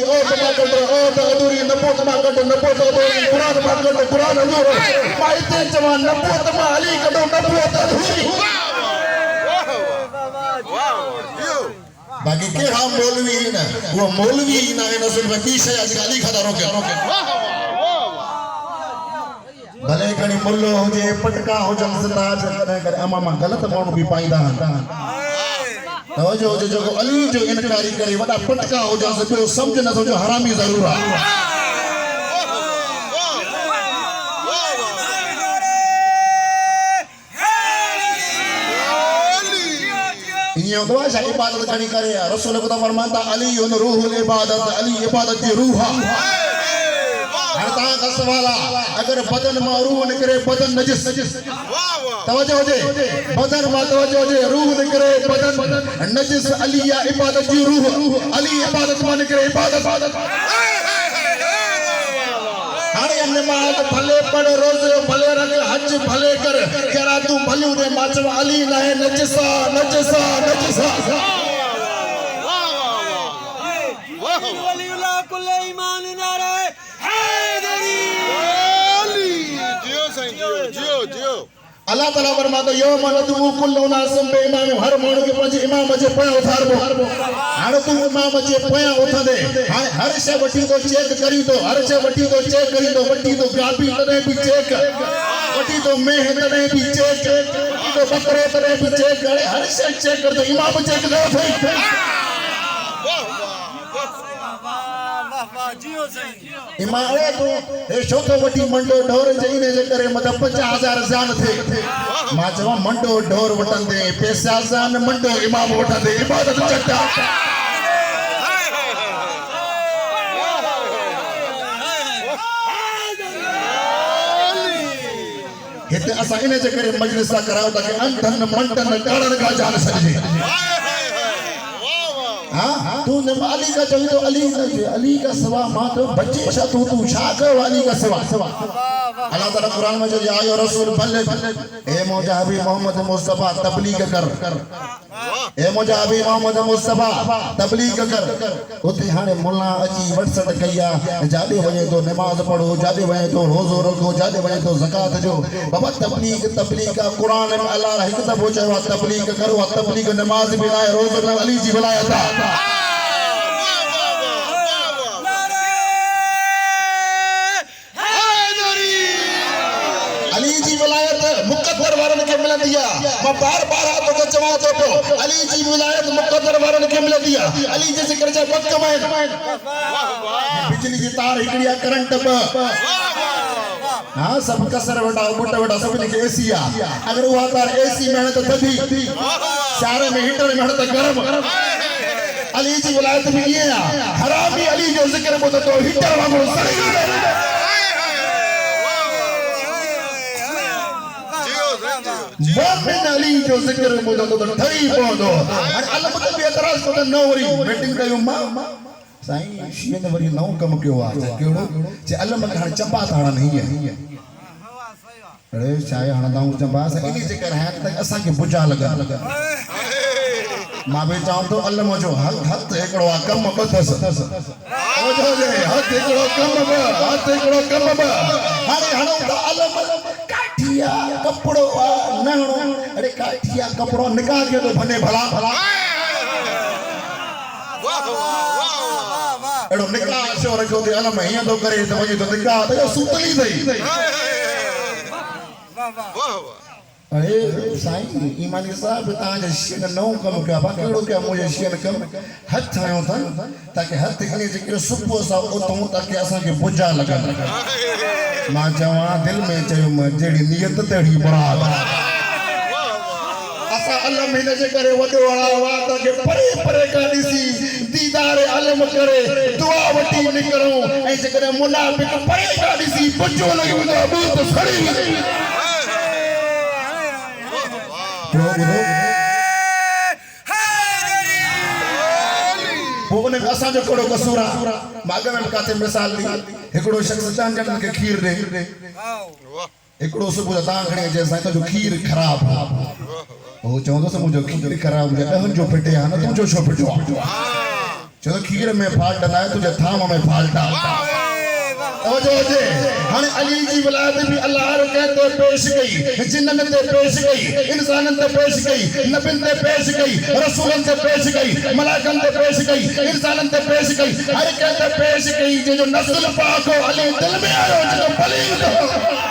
ओ अधूरी नबूत मां कढो नबूत अधूरी कुरान मां कढो कुरान अधूरो मां इते चवां नबूत मां अली कढो नबूत अधूरी बाकी के हम मौलवी ना वो मौलवी ना है नसुल में बीच है अली खदा रोके भले कणी मुल्लो हुजे पटका हुजन सिताज करे अमामा गलत माण्हू भी पाईंदा तवजो जो अली जो इनकारी करे वडा पटका हुजन से पियो समझ न समझो हरामी जरूर आ ये दुआ है इबादत करनी करे रसूल खुदा फरमाता अली उन रूहुल इबादत अली इबादत की रूह हर ता का सवाल अगर बदन में रूह निकरे बदन नजिस तवज्जो हो बदन में तवज्जो हो रूह निकरे बदन नजिस अली या इबादत की रूह अली इबादत में निकरे इबादत हाने नमाज भले पढ़ रोज़ भले रख हज भले कर केरा तू भलियो दे माचव अली ना है नजिसा नजिसा नजिसा वाह वलीउल्लाह कुल ईमान नारे हैदरी अली जियो सही जियो अल्लाह ताला फरमाता यौम नदू कुल्लु नासम बे इमाम हर माण्हू के पंज इमाम जे पया उथारबो हाणे तू इमाम जे पया उथंदे हाणे हर शय वठी तो चेक करी तो हर शय वठी तो चेक करी तो वठी तो गाबी तने भी चेक वठी तो मेह तने भी चेक वठी तो बकरे तने भी चेक करे हर शय चेक कर तो इमाम चेक दे इमारे को ए शोको वटी मंडो ढोर जईने जे करे मतलब 50,000 जान थे मां चवा मंडो ढोर वटंदे पैसा जान मंडो इमाम वटंदे इबादत चटा हिते असा इने जे करे मजलिस कराओ ताकि अंधन मंडन करण का जान सजे हाँ तू अली का चाहिए तो अली का सवा मां तो बच्चे अच्छा तू शाकर अली का सवा अल्लाह ताला कुरान में जो आयो रसूल भले ए मौजा हबीब मोहम्मद मुस्तफा तबलीग कर ए मौजा हबीब मोहम्मद मुस्तफा तबलीग कर उते हाने मुल्ला अची वटसट कया जादे वने तो नमाज पढ़ो जादे वने तो रोजो रखो जादे वने तो ज़कात जो बाबा तबलीग का कुरान में अल्लाह हिक दफो चयो तबलीग करो तबलीग नमाज भी ना रोज अली जी विलायत अली जी विलायत मुकद्दर वारन के मिल दिया मैं बार-बार हाथों को चवा तो अली जी विलायत मुकद्दर वारन के मिल दिया अली जी जिक्र जा वक्त में बिजली की तार हिकड़िया करंट हां सब कसर वटा बुट वटा सब के एसी आ अगर वो तार एसी में तो थदी सारे में हीटर में तो गरम अली जी विलायत में ये हरामी अली जो जिक्र बोल तो हीटर वांगो सड़ी मोमिन अली जो जिक्र बोल तो ठई पवंदो और अलम तो भी एतराज को न वरी मीटिंग कयो मां साईं शीन वरी नौ कम कयो आ केड़ो जे अलम हां चंबा थाणा नहीं है अरे चाहे हणदाऊ चंबा से इनी जिक्र है तक असा के बुझा लगा मां भी चाहूं तो अल्लाह जो हथ एकड़ो कम बदस ओ जो जे हथ एकड़ो कम हाने हणो तो अल्लाह काठिया कपड़ो नहणो अरे काठिया कपड़ो निकाल के तो भने भला एड़ो निकाह शो रखो ते अल्लाह में हिया तो करे तो वही तो निकाह तो सुतली थई वाह अरे साईं ईमानी साहब ताजे शीन नौ कम क्या केड़ो क्या मुझे शीन कम हथ आयो था ताकि हथ इने जिक्र सुबह सा उतो ताकि असा के बुझा लगा मां जवा दिल में चयो जेड़ी नियत तेड़ी मुराद असा अल्लाह महीने जे करे वडो वाला वा ताकि परे परे का दिसी दीदार आलम करे दुआ वटी निकरो ऐ जे करे मुनाफिक परे का दिसी बुझो लगी तो अबू तो सड़ी बोने असा जो कोड़ो कसूरा माग में काते मिसाल दी एकड़ो शख्स चांद के खीर दे एकड़ो सुबह तांगणे जैसा तो जो खीर खराब ओ चोंदो से मुझे खीर खराब जे दहन जो पिटे ना तुम जो छो पिटो चलो खीर में फाल डाला तुझे थाम में फाल डालता हाँ अली जी वलायत भी अल्लाह कहते पेश गई जिन्नन ते पेश गई इंसानन ते पेश गई नबिन ते पेश गई रसूलन ते पेश गई मलाकन ते पेश गई इंसानन ते पेश गई हर कहते पेश गई जो नस्ल पाक हो अली दिल में आयो जो बलीग हो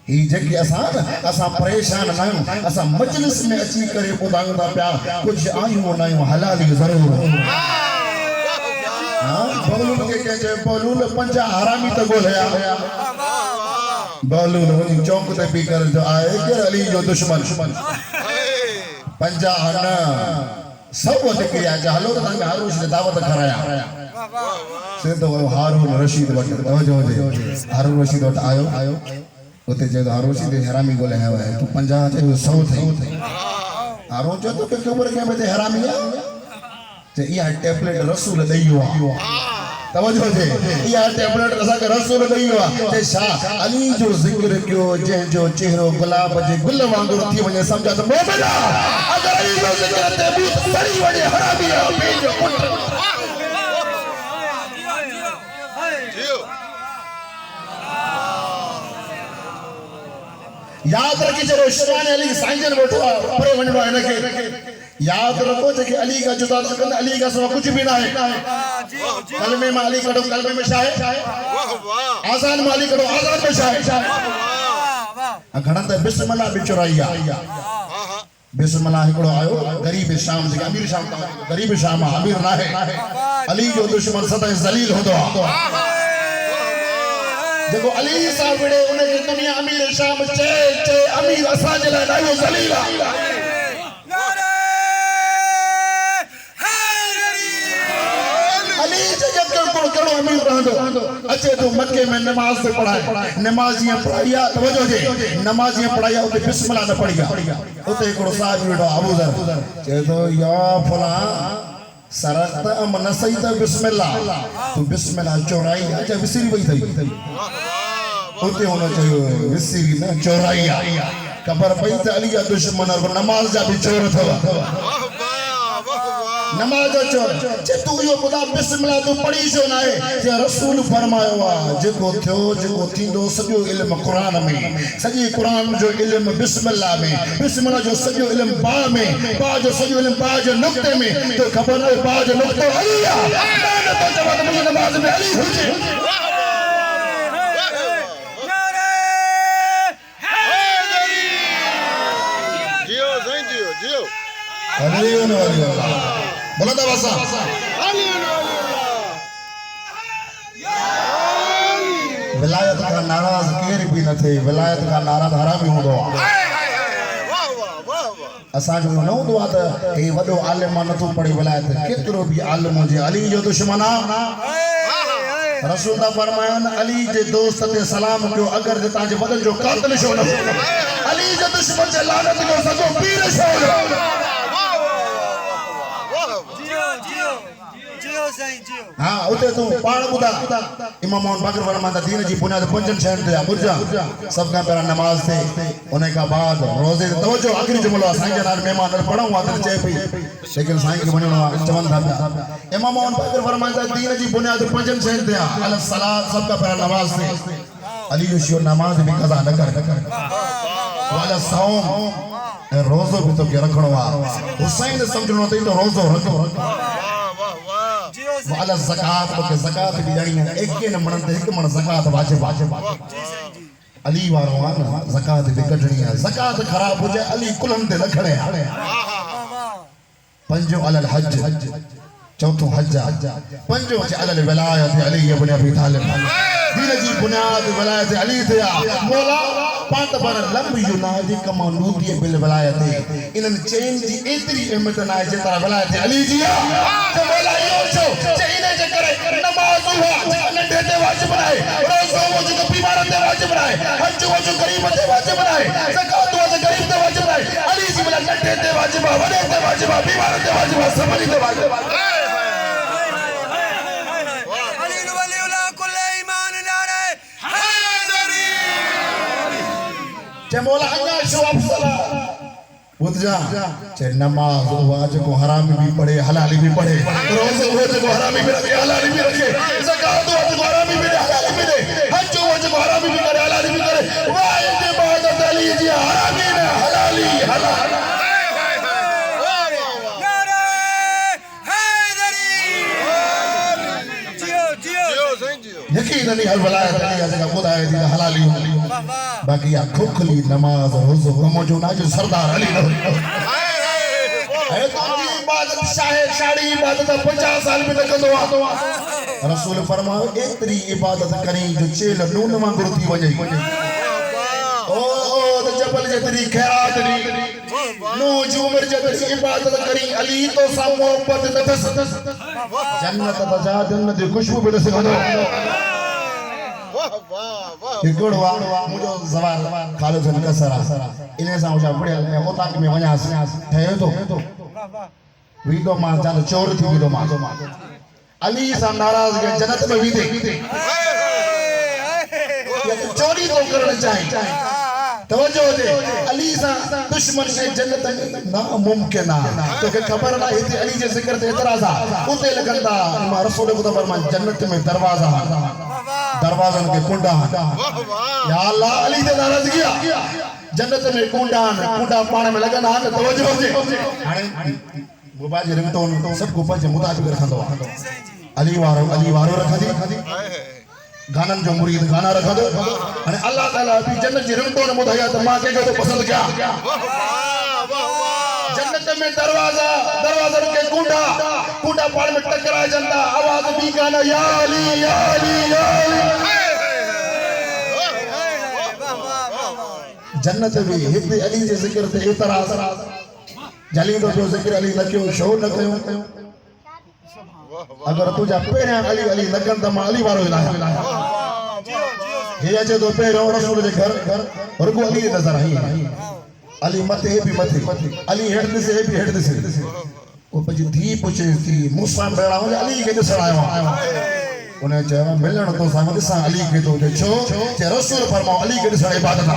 ही जगी असा परेशान न असा मजलिस में अची करे ॿुधायूं था पिया कुछ आयूं न आयूं हलाली ज़रूर हां बलूल के कहे बलूल पंजा हरामी त गोलया बलूल वनी चौक ते पी कर जो आए के अली जो दुश्मन पंजा न सब निकरिया हलो त तंग हारून ने दावत कराया सिधो हारून रशीद वट हारून रशीद वट आयो उते जो हारोशी दे हरामी गोले है तू 50 थे 100 थे हारो जो तो के खबर के में हरामी है ते या टैबलेट रसूल दईयो तवज्जो जे या टैबलेट रसा के रसूल दईयो ते शाह अली जो जिक्र क्यो जे जो चेहरो गुलाब जे गुल वांगुर थी वने समझा तो मोमिना अगर अली जो जिक्र ते भी सड़ी वने हरामी है बेजो पुट याद रखी जरो उस्मान अली साइंजन बैठो परे वणवा है के याद रखो जे अली का जुदा सकन अली का सिवा कुछ भी ना है कलमे में अली करो कलमे में शाह वाह वाह आजान में अली करो आजान में शाह वाह घणा त बिस्मिल्लाह बिचराइया बिस्मिल्लाह हिकड़ो आयो गरीब शाम जे अमीर शाम गरीब शाम अमीर ना है अली जो दुश्मन सदा जलील होदो देखो अली साहब बड़े उन्हें की दुनिया अमीर शाम चे अमीर असा जला दायो जलीला अली जब कोण करो अमीर रहंदो अचे तो मक्के में नमाज से पढ़ाए नमाजियां पढ़ाया तवज्जो जे नमाजियां पढ़ाया उते बिस्मिल्लाह न पढ़िया उते एकड़ो साहब वेठो अबू जर चे तो या फला सरत मन सही त बिस्मिल्लाह तू बिस्मिल्लाह चौराई अच्छा विसरी वई थई उते होना चाहिए विसरी न चौराई खबर पई त अली जा दुश्मन और नमाज जा भी चोर थवा नमाज चोर जे तू यो खुदा बिस्मिल्लाह तू पढ़ी छो ना है जे रसूल फरमायो वा जेको थियो जेको थींदो सॼो इल्म कुरान में सॼे कुरान जो इल्म बिस्मिल्लाह में बिस्मिल्लाह जो सॼो इल्म बा में बा जो सॼो इल्म बा जो नुक्ते में तो खबर है बा जो नुक्तो अली है तो जवाब मुझे नमाज में अली हुजे जियो सही जियो अली बोला था बसा विलायत का नाराज केर भी न थे विलायत का नारा हरामी होंदो असा जो न होंदो त हे वडो आलिम न तो पढ़ी विलायत केतरो भी आलिम जे अली जो दुश्मन रसूल दा फरमायन अली जे दोस्त ते सलाम कयो अगर जे ताजे बदन जो कातिल छो न अली जे दुश्मन जे लानत को सजो पीर छो हाँ उते तू पाण बुधा इमाम मोहन बाकर फरमाता दीन जी बुनियाद पंजन शहर ते बुरजा सब का पहला नमाज थे उन्हें का बाद रोजे तवज्जो आखिरी जुमलो साईं जनार मेहमान पढ़ाऊं आ चे पई लेकिन साईं के बनणो चवन था इमाम मोहन बाकर फरमाता दीन जी बुनियाद पंजन शहर ते अल सलात सब का पहला नमाज थे अली जो शियो नमाज भी कदा न कर वाला सौम रोजो भी तो के रखणो आ हुसैन समझणो तई तो रोजो रखो वाला ज़कात के ज़कात भी जानी है एक के न मनते एक मन ज़कात वाजिब अली वारो ना ज़कात भी कढणी है ज़कात खराब हो जाए अली कुलन दे रखणे पंजो अलल हज चौथो हज पंजो अलल विलायत अली इब्न अबी तालिब दीन जी बुनियाद विलायत अली थे मौला पात पर लंबी युनादी कमा नूदी बिल विलायत इनन चेन जी एतरी अहमियत ना है जेतरा विलायत अली जी तो मौला यो छो चेने जे करे नमाज हुआ नंढे ते वाजिब बनाए रोज़ो वो जो बीमार ते वाजिब बनाए हज वो जो गरीब ते वाजिब बनाए ज़कात वो जो गरीब ते वाजिब बनाए अली जी बिला नंढे ते वाजिब वडे ते वाजिब बीमार ते वाजिब समरी ते वाजिब जे मौला अन्ना शो अफसला बुध जा चे नमाज वाज को हरामी भी पढ़े हलाली भी पढ़े रोज़ वाज को हरामी भी रखे हलाली भी रखे ज़कात वाज को हरामी भी दे हलाली भी दे हज वाज को हरामी भी करे हलाली भी करे वाह इबादत अली जी हरामी ने हलाली हलाल यकीन नहीं हल वलायत अली जगह खुदा है दी हलाली बाकी या खुखली नमाज रोज़ो कमो जो ना जो सरदार अली है तो इबादत शाड़ी इबादत 50 साल में तक दो रसूल फरमाओ एतरी इबादत करी जो चेल नून वांगुर थी वजे ओ तो जबल जतरी खैरात दी नो जो उम्र जतरी इबादत करी अली तो सा मोहब्बत नफस जन्नत बजा जन्नत खुशबू बेटे से गनो कि गुड़वा मुझो जवान खालिद बिन कसरा इने सा उजा पड़े मैं ओता के में वणा ठयो तो वीदो मां जान चोर थी वीदो मां अली सा नाराज के जन्नत में वीदे चोरी तो करना चाहिए तवज्जो दे अली सा दुश्मन ने जन्नत ना मुमकिन तो के खबर ना हिते अली जे जिक्र ते एतराजा उते लगंदा मां रसूल खुदा फरमान जन्नत में दरवाजा दरवाजन के कुंडा या अल्लाह अली ते नाराज किया जन्नत में कुंडा पाण में लगना है तवज्जो दे हाने गोबा जे रंग तो सब गोबा जे मुताबिक रखंदो अली वारो रखदी गानन जो मुरीद गाना रखा दो अने अल्लाह ताला भी जन्नत जी रिंगटोन मुधाया तो मां के तो पसंद क्या जन्नत में दरवाजा के कुंडा पाड़ में टकरा जंदा आवाज भी गाना या अली या अली या अली जन्नत भी हिते अली जे जिक्र ते एतराज जली तो जो जिक्र अली न क्यों शो न कयो अगर तुझा पेरे अली अली लगन त मां अली वारो इलाही हे अचे तो पेरो रसूल जे घर और को अली नजर आई अली मथे भी मथे अली हेड से भी हेड से ओ पजी धी पूछे कि मूसा बेड़ा हो अली के दिसण आयो उन्हें चयो मिलण तो सा दिसा अली के तो छो जे रसूल फरमाओ अली के दिसण इबादत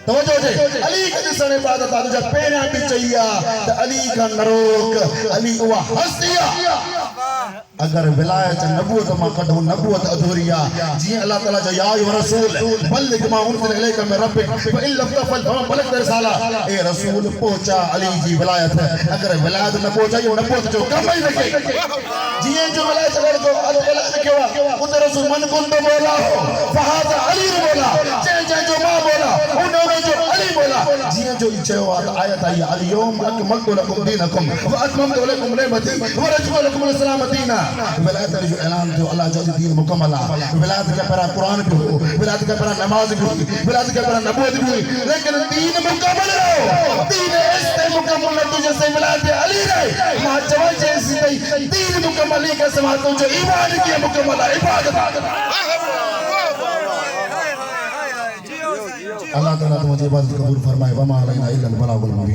तवज्जो दे अली के दिसण इबादत तुझा पेरा भी चाहिए त अली का नरोक अली हुआ हस्तिया अगर विलायत नबूवत मा कढो नबूवत अधूरिया जी अल्लाह ताला जो या रसूल बल्लिग मा उनज़िल इलैका मिन रब्बिक फ इन लम तफल फमा बलगत रिसाला ए रसूल पहुंचा अली जी विलायत अगर विलायत न पहुंचाई नबूवत जो कम ही रखे जी जो विलायत अगर जो ऐलान किया उन रसूल मन कुन बोला फहाजा अली बोला जे जो मां बोला उन्होंने जो अली बोला जी जो चयो आयत आई अलियौम अकमलतु लकुम दीनकुम व अतममतु अलैकुम निअमती व रजअतु लकुम इस्लाम दीना विलायत जो ऐलान जो अल्लाह जो दीन मुकम्मल है विलायत का पहला कुरान भी हो विलायत का पहला नमाज भी हो विलायत का पहला नबूवत भी लेकिन दीन मुकम्मल हो दीन इस्ते मुकम्मल तुझे से विलायत अली रहे मां जवान जैसी दीन मुकम्मल के समा तो जो ईमान की मुकम्मल इबादत अल्लाह ताला तुझे इबादत कबूल फरमाए वमा अलैना इल्लल बलागुल मुबीन।